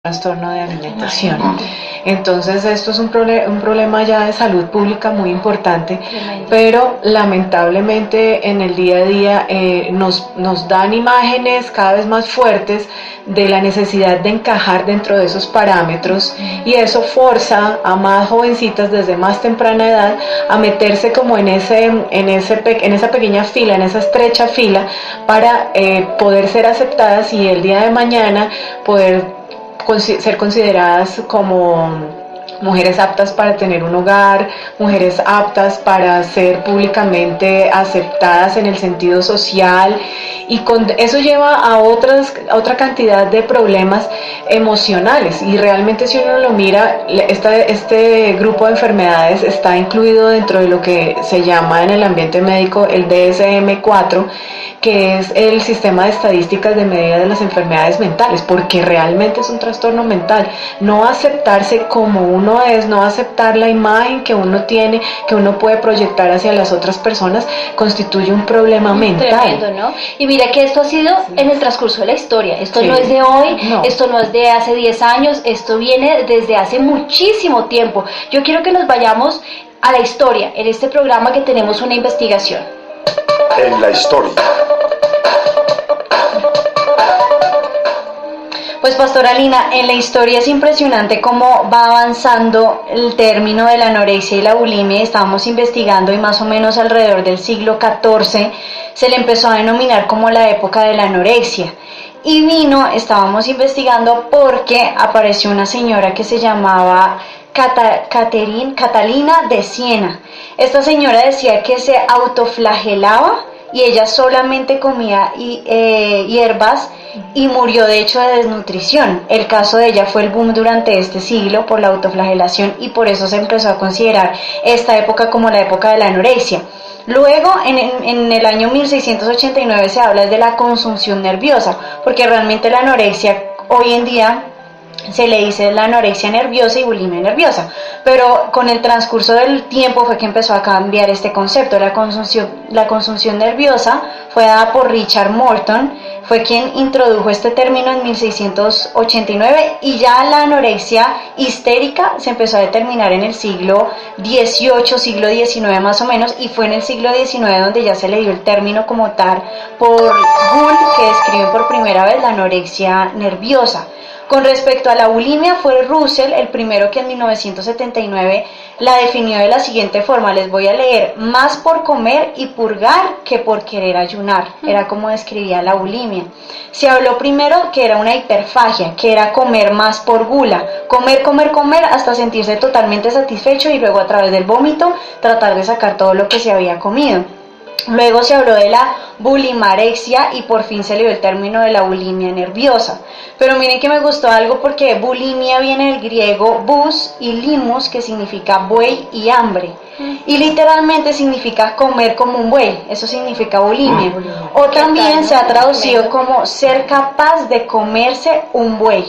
trastorno de alimentación. Entonces esto es un problema ya de salud pública muy importante, pero lamentablemente en el día a día nos dan imágenes cada vez más fuertes de la necesidad de encajar dentro de esos parámetros, y eso forza a más jovencitas desde más temprana edad a meterse como en esa pequeña fila, en esa estrecha fila, para poder ser aceptadas y el día de mañana poder ser consideradas como mujeres aptas para tener un hogar, mujeres aptas para ser públicamente aceptadas en el sentido social, y eso lleva a otra cantidad de problemas emocionales. Y realmente, si uno lo mira, este grupo de enfermedades está incluido dentro de lo que se llama en el ambiente médico el DSM-4, que es el sistema de estadísticas de medida de las enfermedades mentales, porque realmente es un trastorno mental. No aceptarse como uno es, no aceptar la imagen que uno tiene, que uno puede proyectar hacia las otras personas, constituye un problema mental. Tremendo, ¿no? Y mira que esto ha sido en el transcurso de la historia. Esto no es de hoy, esto no es de hace 10 años, esto viene desde hace muchísimo tiempo. Yo quiero que nos vayamos a la historia, en este programa que tenemos una investigación. En la historia. Pues pastora Lina, en la historia es impresionante cómo va avanzando el término de la anorexia y la bulimia. Estábamos investigando y más o menos alrededor del siglo XIV se le empezó a denominar como la época de la anorexia. Y estábamos investigando porque apareció una señora que se llamaba Catalina de Siena. Esta señora decía que se autoflagelaba y ella solamente comía hierbas y murió de hecho de desnutrición. El caso de ella fue el boom durante este siglo por la autoflagelación, y por eso se empezó a considerar esta época como la época de la anorexia. Luego, en el año 1689 se habla de la consunción nerviosa, porque realmente la anorexia hoy en día se le dice la anorexia nerviosa y bulimia nerviosa, pero con el transcurso del tiempo fue que empezó a cambiar este concepto. La consunción nerviosa fue dada por Richard Morton, fue quien introdujo este término en 1689, y ya la anorexia histérica se empezó a determinar en el siglo XVIII, siglo XIX más o menos, y fue en el siglo XIX donde ya se le dio el término como tal por Gull, que describe por primera vez la anorexia nerviosa. Con respecto a la bulimia, fue Russell el primero que en 1979 la definió de la siguiente forma. Les voy a leer: más por comer y purgar que por querer ayunar. Era como describía la bulimia. Se habló primero que era una hiperfagia, que era comer más por gula, comer hasta sentirse totalmente satisfecho y luego a través del vómito tratar de sacar todo lo que se había comido. Luego se habló de la bulimarexia y por fin se le dio el término de la bulimia nerviosa. Pero miren que me gustó algo, porque bulimia viene del griego bus y limus, que significa buey y hambre. Y literalmente significa comer como un buey, eso significa bulimia. O también se ha traducido como ser capaz de comerse un buey.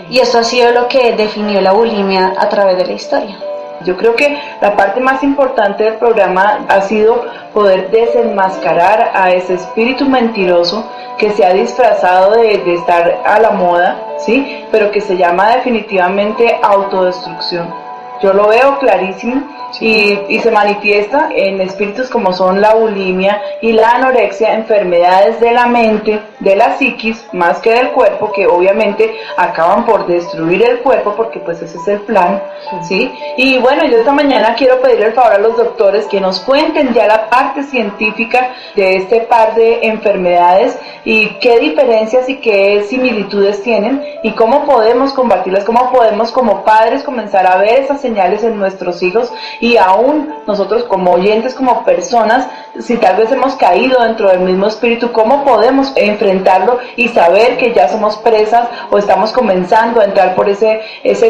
Y esto ha sido lo que definió la bulimia a través de la historia. Yo creo que la parte más importante del programa ha sido poder desenmascarar a ese espíritu mentiroso que se ha disfrazado de estar a la moda, ¿sí? Pero que se llama definitivamente autodestrucción. Yo lo veo clarísimo. Y se manifiesta en espíritus como son la bulimia y la anorexia, enfermedades de la mente, de la psiquis, más que del cuerpo, que obviamente acaban por destruir el cuerpo, porque pues ese es el plan, ¿sí? Y bueno, yo esta mañana quiero pedirle el favor a los doctores que nos cuenten ya la parte científica de este par de enfermedades y qué diferencias y qué similitudes tienen y cómo podemos combatirlas, cómo podemos como padres comenzar a ver esas señales en nuestros hijos. Y aún nosotros como oyentes, como personas, si tal vez hemos caído dentro del mismo espíritu, ¿cómo podemos enfrentarlo y saber que ya somos presas o estamos comenzando a entrar por ese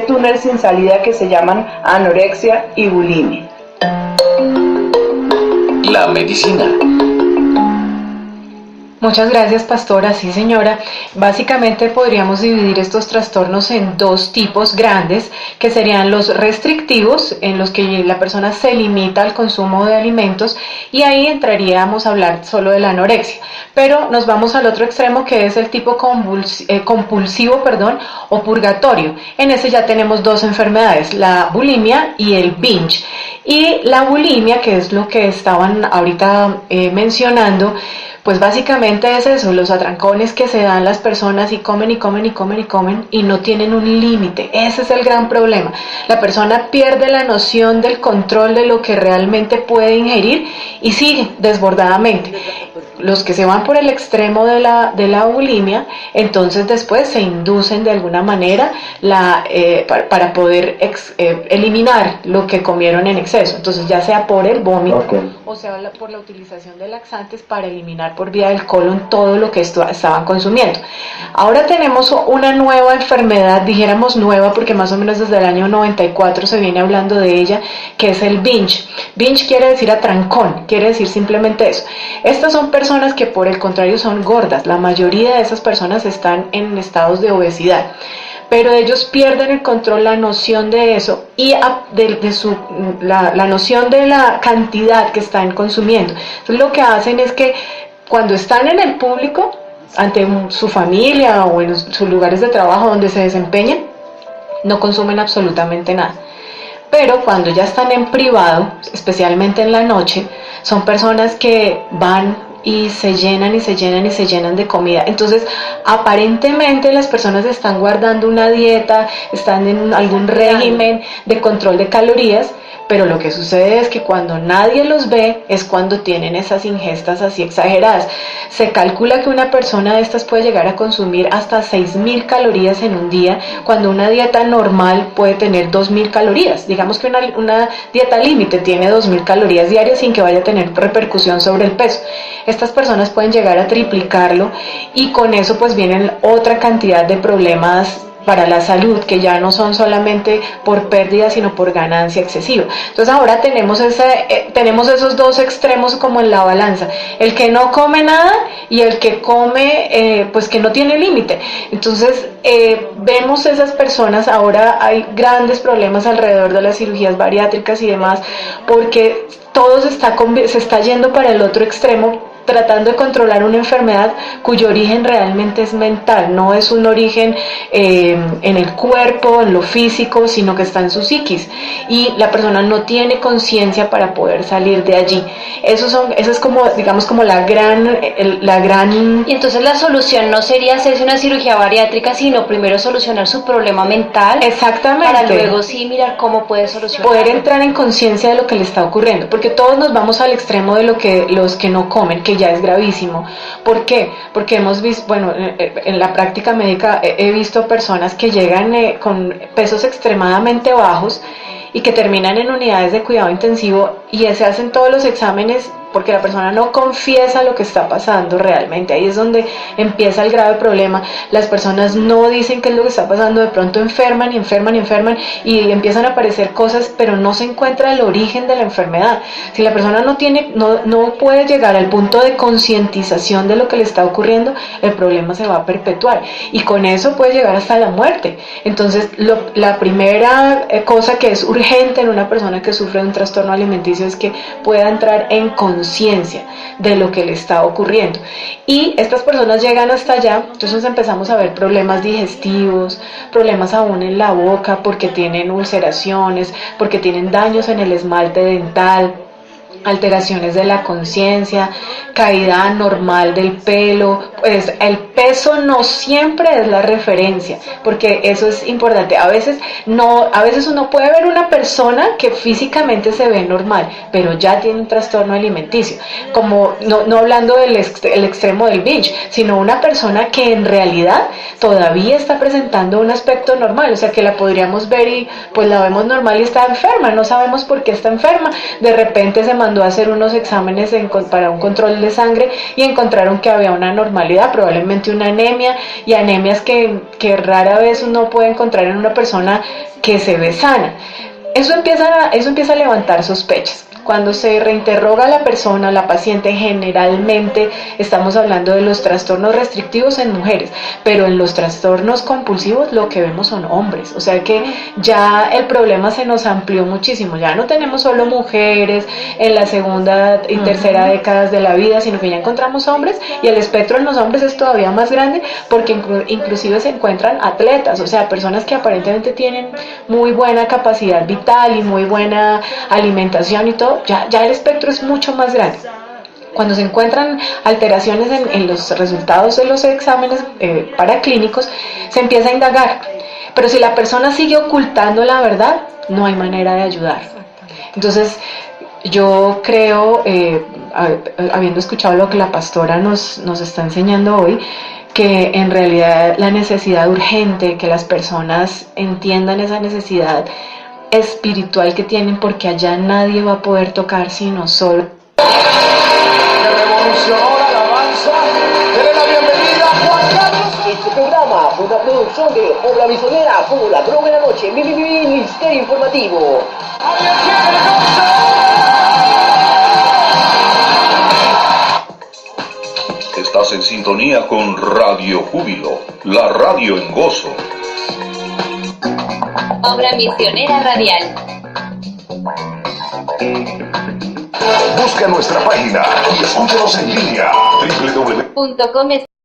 túnel sin salida que se llaman anorexia y bulimia? La medicina. Muchas gracias, pastora. Sí, señora. Básicamente podríamos dividir estos trastornos en dos tipos grandes, que serían los restrictivos, en los que la persona se limita al consumo de alimentos, y ahí entraríamos a hablar solo de la anorexia. Pero nos vamos al otro extremo, que es el tipo compulsivo, o purgatorio. En ese ya tenemos dos enfermedades, la bulimia y el binge. Y la bulimia, que es lo que estaban ahorita mencionando, pues básicamente es eso, los atrancones que se dan las personas y comen y comen y comen y comen y no tienen un límite. Ese es el gran problema. La persona pierde la noción del control de lo que realmente puede ingerir y sigue desbordadamente. Los que se van por el extremo de la bulimia, entonces después se inducen de alguna manera para poder eliminar lo que comieron en exceso. Entonces ya sea por el vómito, o sea por la utilización de laxantes para eliminar por vía del colon todo lo que estaban consumiendo. Ahora tenemos una nueva enfermedad, dijéramos nueva porque más o menos desde el año 94 se viene hablando de ella, que es el binge. Binge quiere decir atrancón, quiere decir simplemente eso. Estas son personas que por el contrario son gordas. La mayoría de esas personas están en estados de obesidad, pero ellos pierden el control, la noción de eso y la noción de la cantidad que están consumiendo. Entonces lo que hacen es que cuando están en el público, ante su familia o en sus lugares de trabajo donde se desempeñan, no consumen absolutamente nada. Pero cuando ya están en privado, especialmente en la noche, son personas que van y se llenan y se llenan y se llenan de comida. Entonces, aparentemente las personas están guardando una dieta, están en algún régimen de control de calorías, pero lo que sucede es que cuando nadie los ve es cuando tienen esas ingestas así exageradas. Se calcula que una persona de estas puede llegar a consumir hasta 6.000 calorías en un día, cuando una dieta normal puede tener 2.000 calorías. Digamos que una dieta límite tiene 2.000 calorías diarias sin que vaya a tener repercusión sobre el peso. Estas personas pueden llegar a triplicarlo y con eso pues vienen otra cantidad de problemas para la salud, que ya no son solamente por pérdida, sino por ganancia excesiva. Entonces ahora tenemos esos dos extremos como en la balanza, el que no come nada y el que come, pues que no tiene límite. Entonces vemos esas personas, ahora hay grandes problemas alrededor de las cirugías bariátricas y demás, porque todo se está yendo para el otro extremo, tratando de controlar una enfermedad cuyo origen realmente es mental, no es un origen en el cuerpo, en lo físico, sino que está en su psiquis, y la persona no tiene conciencia para poder salir de allí. Eso es como, digamos, como la gran... Y entonces la solución no sería hacerse una cirugía bariátrica, sino primero solucionar su problema mental. Exactamente. Para luego sí mirar cómo puede solucionarlo. Poder entrar en conciencia de lo que le está ocurriendo, porque todos nos vamos al extremo de los que no comen, que ya es gravísimo. ¿Por qué? Porque hemos visto, bueno, en la práctica médica he visto personas que llegan con pesos extremadamente bajos y que terminan en unidades de cuidado intensivo y se hacen todos los exámenes porque la persona no confiesa lo que está pasando realmente. Ahí es donde empieza el grave problema. Las personas no dicen qué es lo que está pasando, de pronto enferman y empiezan a aparecer cosas, pero no se encuentra el origen de la enfermedad. Si la persona no puede llegar al punto de concientización de lo que le está ocurriendo, el problema se va a perpetuar y con eso puede llegar hasta la muerte. Entonces la primera cosa que es urgente en una persona que sufre de un trastorno alimenticio es que pueda entrar en conciencia de lo que le está ocurriendo, y estas personas llegan hasta allá. Entonces empezamos a ver problemas digestivos, problemas aún en la boca porque tienen ulceraciones, porque tienen daños en el esmalte dental, alteraciones de la conciencia, caída anormal del pelo. Pues el peso no siempre es la referencia, porque eso es importante. A veces uno puede ver una persona que físicamente se ve normal, pero ya tiene un trastorno alimenticio, como no hablando del extremo del binge, sino una persona que en realidad todavía está presentando un aspecto normal, o sea que la podríamos ver y pues la vemos normal y está enferma, no sabemos por qué está enferma. De repente se mandó a hacer unos exámenes para un control de sangre y encontraron que había una anormalidad, probablemente una anemia, y anemias que rara vez uno puede encontrar en una persona que se ve sana. Eso empieza a levantar sospechas. Cuando se reinterroga a la persona, la paciente, generalmente estamos hablando de los trastornos restrictivos en mujeres, pero en los trastornos compulsivos lo que vemos son hombres, o sea que ya el problema se nos amplió muchísimo, ya no tenemos solo mujeres en la segunda y tercera décadas de la vida, sino que ya encontramos hombres, y el espectro en los hombres es todavía más grande porque inclusive se encuentran atletas, o sea, personas que aparentemente tienen muy buena capacidad vital y muy buena alimentación y todo, ya el espectro es mucho más grande. Cuando se encuentran alteraciones en los resultados de los exámenes paraclínicos, se empieza a indagar. Pero si la persona sigue ocultando la verdad, no hay manera de ayudar. Entonces, yo creo, habiendo escuchado lo que la pastora nos está enseñando hoy, que en realidad la necesidad urgente, que las personas entiendan esa necesidad espiritual que tienen, porque allá nadie va a poder tocar sino solo. Que revolucionó la alabanza. Denle la bienvenida a Juan Carlos. Este programa fue una producción de Obra Misionera como Ladrón en la Noche, Ministerio Informativo. ¿Alguien quiere gozo? Estás en sintonía con Radio Júbilo, la radio en gozo. Obra Misionera Radial. Busca nuestra página y escúchanos en línea www.